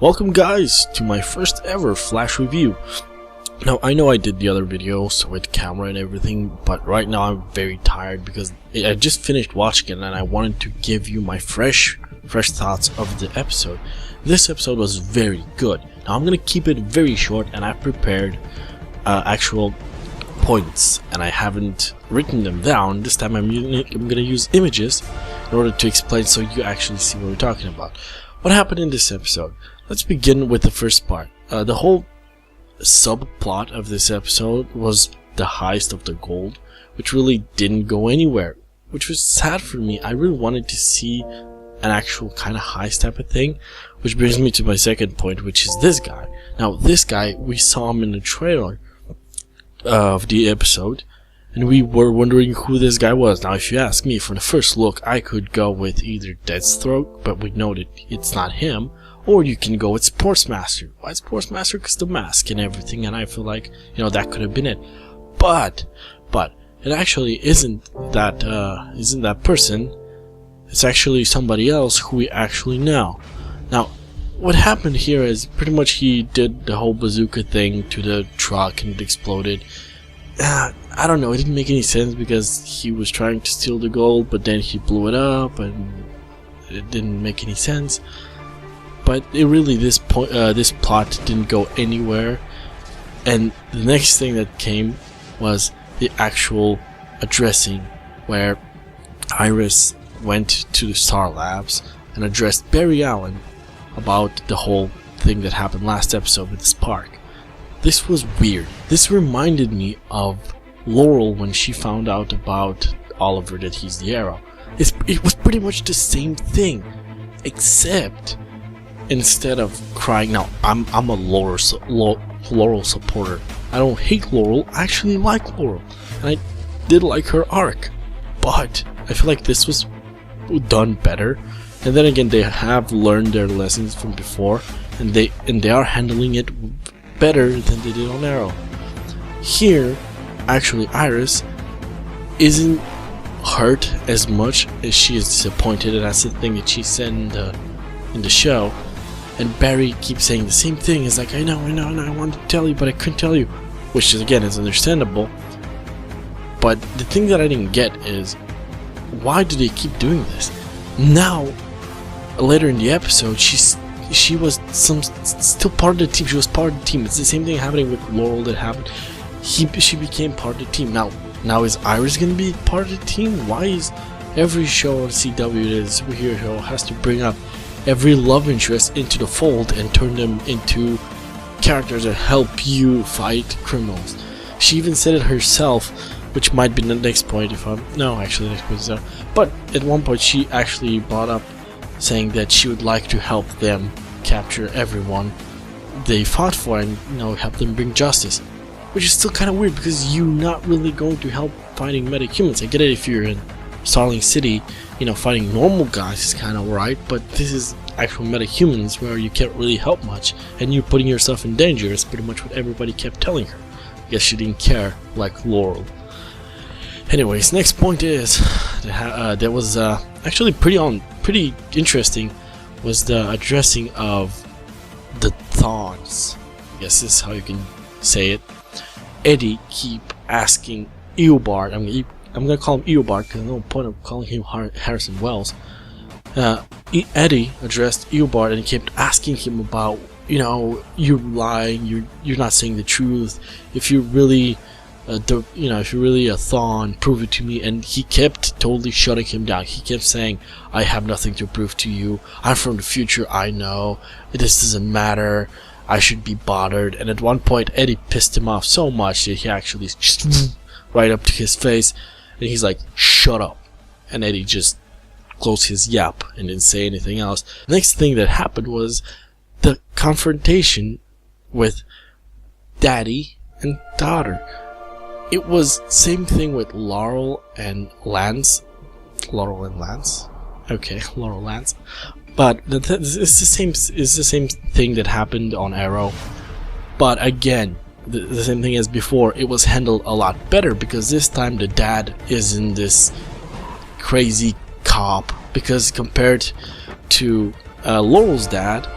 Welcome guys to my first ever Flash review. Now I know I did the other videos with camera and everything, but right now I'm very tired because I just finished watching it and I wanted to give you my fresh thoughts of the episode. This episode was very good. Now I'm gonna keep it very short and I've prepared actual points and I haven't written them down. This time I'm gonna use images in order to explain so you actually see what we're talking about. What happened in this episode? Let's begin with the first part. The whole subplot of this episode was the heist of the gold, which really didn't go anywhere, which was sad for me. I really wanted to see an actual kind of heist type of thing, which brings me to my second point, which is this guy. Now this guy, we saw him in the trailer of the episode, and we were wondering who this guy was. Now if you ask me, for the first look I could go with either Deathstroke, but we know that it's not him, or you can go with Sportsmaster. Why Sportsmaster? Because the mask and everything, and I feel like, you know, that could have been it. But it actually isn't that person. It's actually somebody else who we actually know. Now what happened here is pretty much he did the whole bazooka thing to the truck and it exploded. I don't know, it didn't make any sense because he was trying to steal the gold, but then he blew it up and it didn't make any sense. But it really, this plot didn't go anywhere, and the next thing that came was the actual addressing, where Iris went to the Star Labs and addressed Barry Allen about the whole thing that happened last episode with Spark. This was weird. This reminded me of Laurel when she found out about Oliver that he's the Arrow. It was pretty much the same thing, except instead of crying. Now I'm a Laurel supporter. I don't hate Laurel. I actually like Laurel, and I did like her arc. But I feel like this was done better. And then again, they have learned their lessons from before, and they are handling it better than they did on Arrow. Here, actually, Iris isn't hurt as much as she is disappointed, and that's the thing that she said in the show. And Barry keeps saying the same thing. He's like, I know, I wanted to tell you, but I couldn't tell you, which is, again, is understandable. But the thing that I didn't get is, why do they keep doing this? Now, later in the episode, she was still part of the team. She was part of the team. It's the same thing happening with Laurel that happened. She became part of the team. Now is Iris gonna be part of the team? Why is every show on CW that is a superhero show has to bring up every love interest into the fold and turn them into characters that help you fight criminals? She even said it herself, which might be the next point if I'm... No, actually the next point is there. But at one point she actually brought up saying that she would like to help them capture everyone they fought for and, you know, help them bring justice. Which is still kind of weird because you're not really going to help fighting metahumans. I get it if you're in Starling City, you know, fighting normal guys is kind of right, but this is actual metahumans where you can't really help much and you're putting yourself in danger. It's pretty much what everybody kept telling her. I guess she didn't care, like Laurel. Anyways, next point is that was actually pretty interesting, was the addressing of the Thawns. I guess this is how you can say it. Eddie keep asking Eobard. I'm gonna call him Eobard because there's no point of calling him Harrison Wells. Eddie addressed Eobard and kept asking him about, you know, you're lying, you're not saying the truth. If you're really if you're really a Thawne, prove it to me. And he kept totally shutting him down. He kept saying, I have nothing to prove to you. I'm from the future, I know. This doesn't matter. I should be bothered. And at one point, Eddie pissed him off so much that he actually just right up to his face. And he's like, shut up. And Eddie just closed his yap and didn't say anything else. The next thing that happened was the confrontation with Daddy and daughter. It was same thing with Laurel and Lance. Okay, Laurel Lance. But it's the same thing that happened on Arrow. But again, the same thing as before. It was handled a lot better because this time the dad isn't this crazy cop. Because compared to Laurel's dad,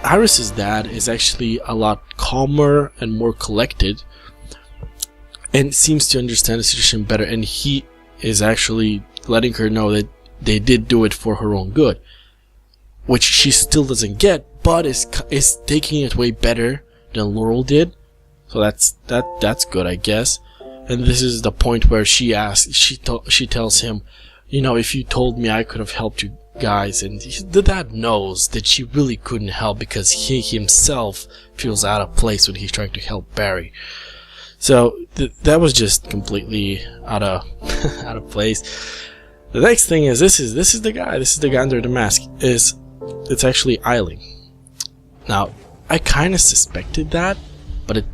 Iris's dad is actually a lot calmer and more collected, and seems to understand the situation better, and he is actually letting her know that they did do it for her own good, which she still doesn't get, but is taking it way better than Laurel did. So that's good, I guess. And this is the point where she tells him, you know, if you told me, I could have helped you guys. And the dad knows that she really couldn't help, because he himself feels out of place when he's trying to help Barry. So that was just completely out of place. The next thing is this is the guy under the mask. It's actually Eiling. Now, I kind of suspected that, but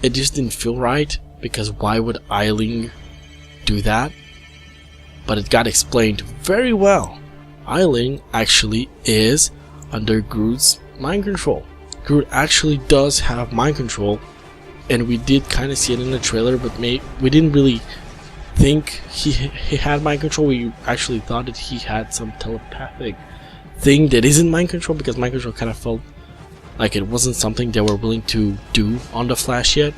it just didn't feel right, because why would Eiling do that? But it got explained very well. Eiling actually is under Groot's mind control. Groot actually does have mind control, and we did kind of see it in the trailer, but we didn't really think he had mind control. We actually thought that he had some telepathic thing that isn't mind control, because mind control kind of felt like it wasn't something they were willing to do on the Flash yet.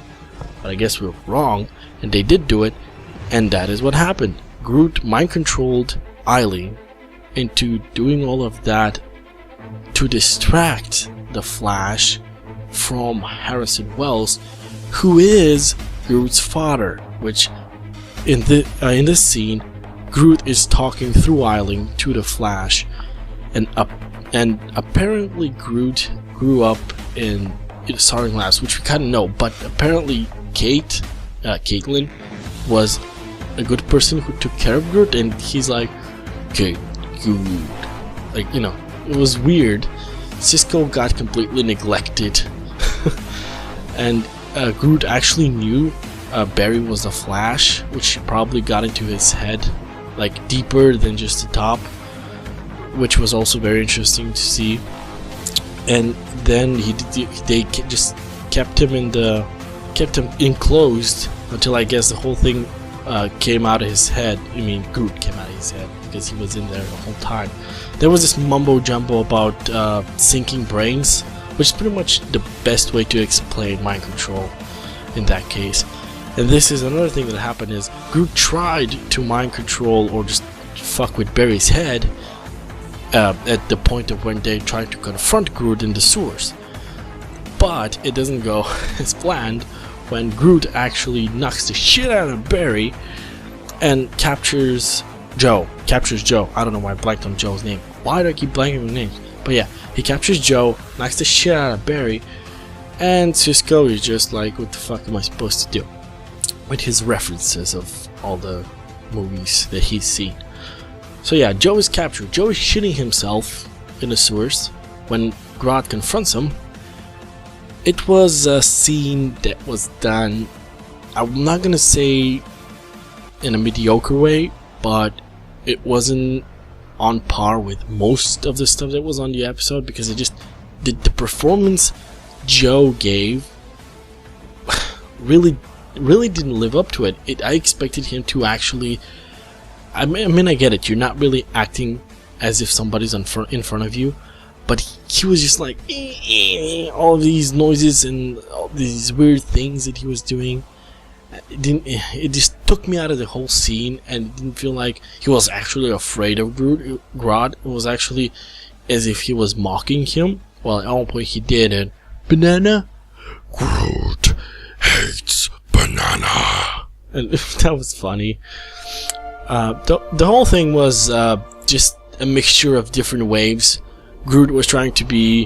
But I guess we were wrong, and they did do it, and that is what happened. Groot mind controlled Eiling into doing all of that to distract the Flash from Harrison Wells, who is Groot's father. Which in this scene, Groot is talking through Eiling to the Flash, and apparently Groot grew up in Starting Labs, which we kind of know, but apparently Caitlin was a good person who took care of Groot, and he's like, okay, Groot, like, you know, it was weird. Cisco got completely neglected, and Groot actually knew Barry was the Flash, which probably got into his head, like deeper than just the top, which was also very interesting to see. And then they just kept him enclosed until, I guess, the whole thing came out of his head. I mean, Groot came out of his head, because he was in there the whole time. There was this mumbo jumbo about sinking brains, which is pretty much the best way to explain mind control in that case. And this is another thing that happened, is Groot tried to mind control or just fuck with Barry's head at the point of when they tried to confront Groot in the sewers. But it doesn't go as planned when Groot actually knocks the shit out of Barry and captures Joe. I don't know why I blanked on Joe's name. Why do I keep blanking on names? But yeah, he captures Joe, knocks the shit out of Barry, and Cisco is just like, what the fuck am I supposed to do? With his references of all the movies that he's seen. So yeah, Joe is captured. Joe is shitting himself in the sewers when Groot confronts him. It was a scene that was done, I'm not gonna say in a mediocre way, but it wasn't on par with most of the stuff that was on the episode, because it just the performance Joe gave really didn't live up to it. I expected him to actually, I mean I get it, you're not really acting as if somebody's in front of you, but he was just like all these noises and all these weird things that he was doing. It just took me out of the whole scene, and it didn't feel like he was actually afraid of Groot. It was actually as if he was mocking him. Well, at one point he did it. Banana? Groot hates banana. And that was funny. The whole thing was just a mixture of different waves. Groot was trying to be...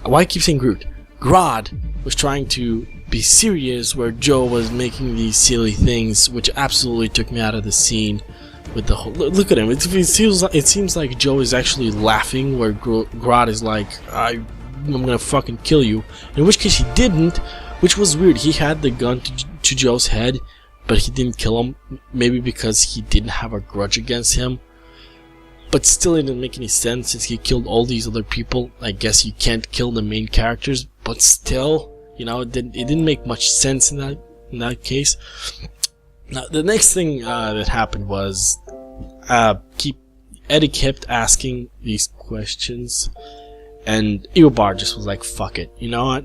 Why I keep saying Groot? Grodd was trying to be serious, where Joe was making these silly things, which absolutely took me out of the scene. With the whole... Look at him. It seems like Joe is actually laughing, where Grodd is like, I'm gonna fucking kill you. In which case he didn't, which was weird. He had the gun to Joe's head, but he didn't kill him. Maybe because he didn't have a grudge against him. But still, it didn't make any sense since he killed all these other people. I guess you can't kill the main characters, but still, you know, it didn't make much sense in that case. Now, the next thing that happened was Eddie kept asking these questions, And Eobard just was like, fuck it, you know what?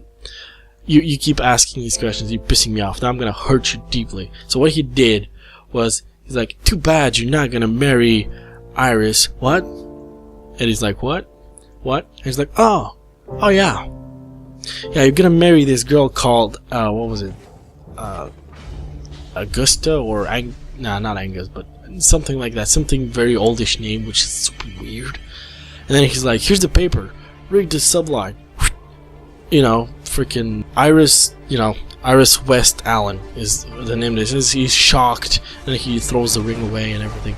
You keep asking these questions, you're pissing me off, now I'm gonna hurt you deeply. So what he did was, he's like, too bad you're not gonna marry Iris. What? And he's like, what? What? And he's like, oh yeah. Yeah, you're gonna marry this girl called, what was it? Augusta or nah, not Angus, but something like that. Something very oldish name, which is super weird. And then he's like, here's the paper. Read the subline. You know, freaking Iris, you know, Iris West Allen is the name. This is, he's shocked, and he throws the ring away and everything.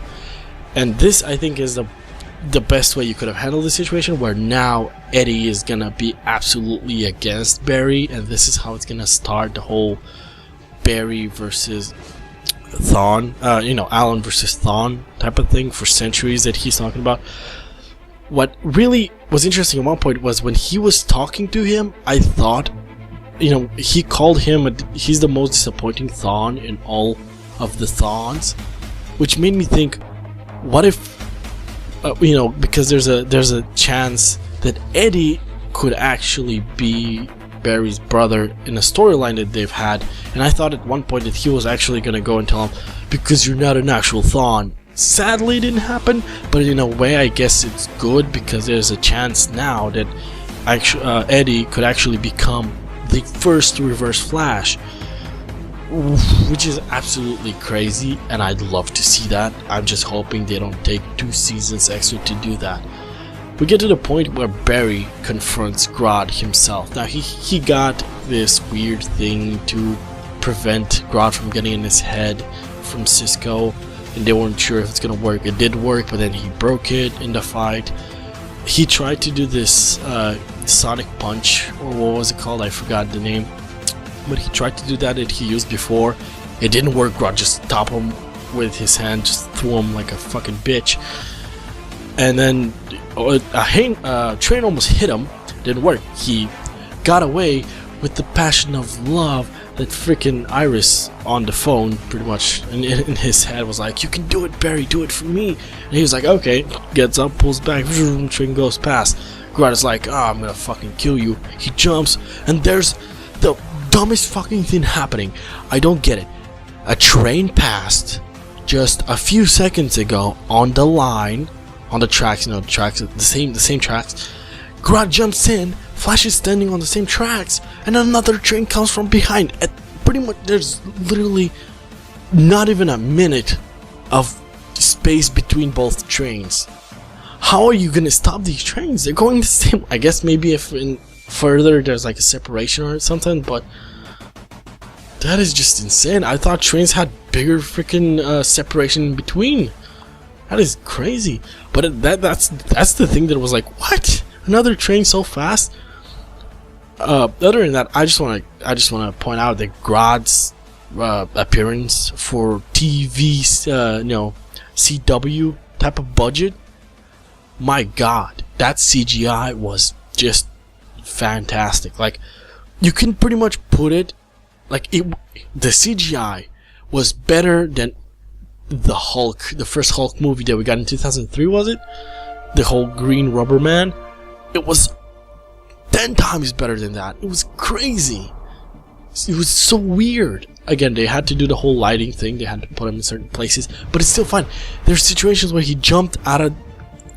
And this, I think, is the best way you could have handled the situation, where now Eddie is gonna be absolutely against Barry, and this is how it's gonna start the whole Barry versus Thawne, you know, Alan versus Thawne type of thing for centuries that he's talking about. What really was interesting at one point was when he was talking to him, I thought, you know, he called him he's the most disappointing Thawne in all of the Thawnes, which made me think, what if, you know, because there's a chance that Eddie could actually be Barry's brother in a storyline that they've had, and I thought at one point that he was actually going to go and tell him, because you're not an actual Thawne. Sadly, it didn't happen, but in a way I guess it's good, because there's a chance now that Eddie could actually become the first Reverse Flash, which is absolutely crazy, and I'd love to see that. I'm just hoping they don't take 2 seasons extra to do that. We get to the point where Barry confronts Grodd himself. Now he got this weird thing to prevent Grodd from getting in his head from Cisco, and they weren't sure if it's gonna work. It did work, but then he broke it in the fight. He tried to do this Sonic Punch, or what was it called? I forgot the name. But he tried to do that he used before. It didn't work. Grodd just stopped him with his hand, just threw him like a fucking bitch. And then a train almost hit him. Didn't work. He got away with the passion of love that freaking Iris on the phone, pretty much, in his head was like, you can do it, Barry, do it for me. And he was like, okay, gets up, pulls back, train goes past. Grodd is like, I'm gonna fucking kill you. He jumps, and there's the dumbest fucking thing happening. I don't get it. A train passed just a few seconds ago on the line, on the tracks, you know, the tracks, the same tracks. Grodd jumps in, Flash is standing on the same tracks, and another train comes from behind. At pretty much, there's literally not even a minute of space between both trains. How are you gonna stop these trains? They're going the same. I guess maybe if in further there's like a separation or something, but that is just insane. I thought trains had bigger freaking separation in between. That is crazy. But that's the thing that was like, what? Another train so fast? Other than that, I just want to point out that Grodd's appearance for TV, you know, CW type of budget. My God, that CGI was just fantastic. Like, you can pretty much put it like the CGI was better than the Hulk, the first Hulk movie that we got in 2003, was it? The whole green rubber man. It was 10 times better than that. It was crazy. It was so weird. Again, they had to do the whole lighting thing. They had to put him in certain places, but it's still fun. There's situations where he jumped out of,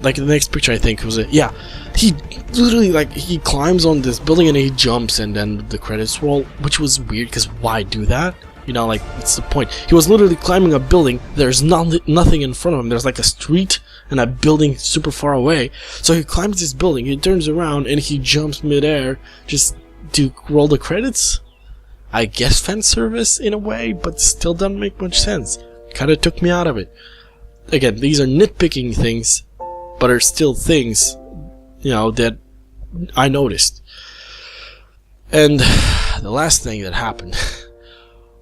like in the next picture, I think was it. Yeah, he literally, like, he climbs on this building and he jumps, and then the credits roll, which was weird because why do that? You know, like, what's the point? He was literally climbing a building. There's nothing in front of him. There's like a street and a building super far away. So he climbs this building, he turns around, and he jumps midair just to roll the credits. I guess fan service in a way, but still doesn't make much sense. Kind of took me out of it. Again, these are nitpicking things, but are still things, you know, that I noticed. And the last thing that happened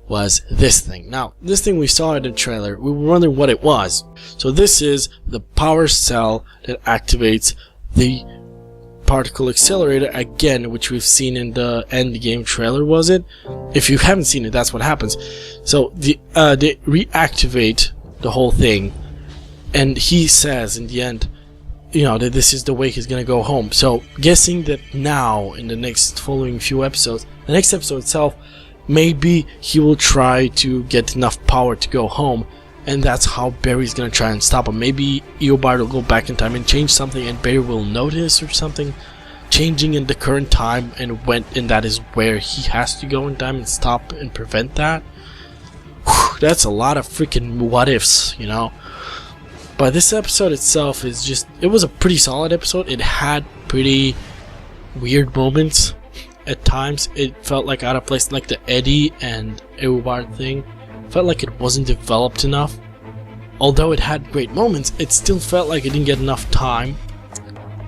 was this thing. Now, this thing we saw in the trailer, we were wondering what it was. So this is the power cell that activates the particle accelerator again, which we've seen in the Endgame trailer, was it? If you haven't seen it, that's what happens. So they reactivate the whole thing, and he says in the end, you know, that this is the way he's gonna go home. So guessing that now in the next following few episodes, the next episode itself, maybe he will try to get enough power to go home, and that's how Barry's gonna try and stop him. Maybe Eobard will go back in time and change something, and Barry will notice or something changing in the current time, and that is where he has to go in time and stop and prevent that. Whew, that's a lot of freaking what ifs, you know. But this episode itself is just, it was a pretty solid episode. It had pretty weird moments at times. It felt like out of place, like the Eddie and Eobard thing. Felt like it wasn't developed enough. Although it had great moments, it still felt like it didn't get enough time.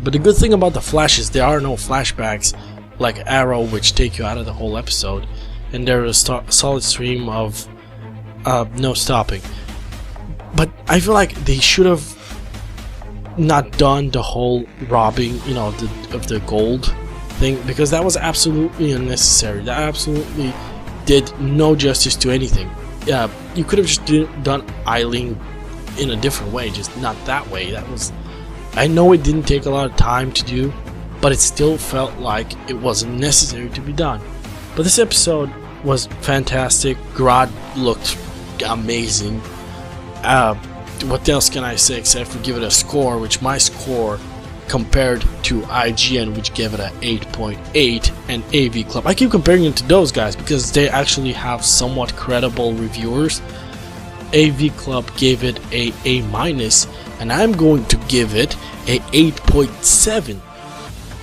But the good thing about the Flash is there are no flashbacks like Arrow, which take you out of the whole episode. And there is a solid stream of no stopping. But I feel like they should have not done the whole robbing, you know, of the gold thing, because that was absolutely unnecessary. That absolutely did no justice to anything. You could have just done Eileen in a different way, just not that way. That was, I know it didn't take a lot of time to do, but it still felt like it wasn't necessary to be done. But this episode was fantastic. Grodd looked amazing. What else can I say except for give it a score, which my score compared to IGN, which gave it an 8.8, and AV Club. I keep comparing it to those guys because they actually have somewhat credible reviewers. AV Club gave it a A-, and I'm going to give it a 8.7.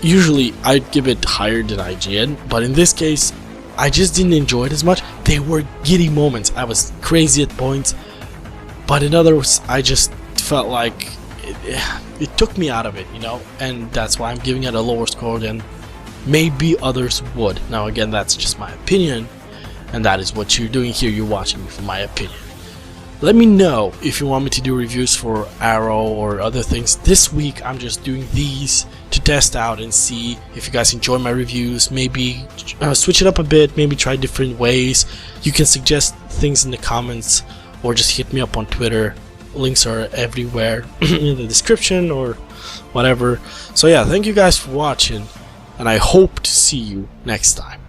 Usually I'd give it higher than IGN, but in this case I just didn't enjoy it as much. They were giddy moments. I was crazy at points. But in others, I just felt like it took me out of it, you know, and that's why I'm giving it a lower score than maybe others would. Now again, that's just my opinion, and that is what you're doing here. You're watching me for my opinion. Let me know if you want me to do reviews for Arrow or other things. This week I'm just doing these to test out and see if you guys enjoy my reviews. Maybe switch it up a bit, maybe try different ways. You can suggest things in the comments, or just hit me up on Twitter. Links are everywhere in the description or whatever. So yeah, thank you guys for watching, and I hope to see you next time.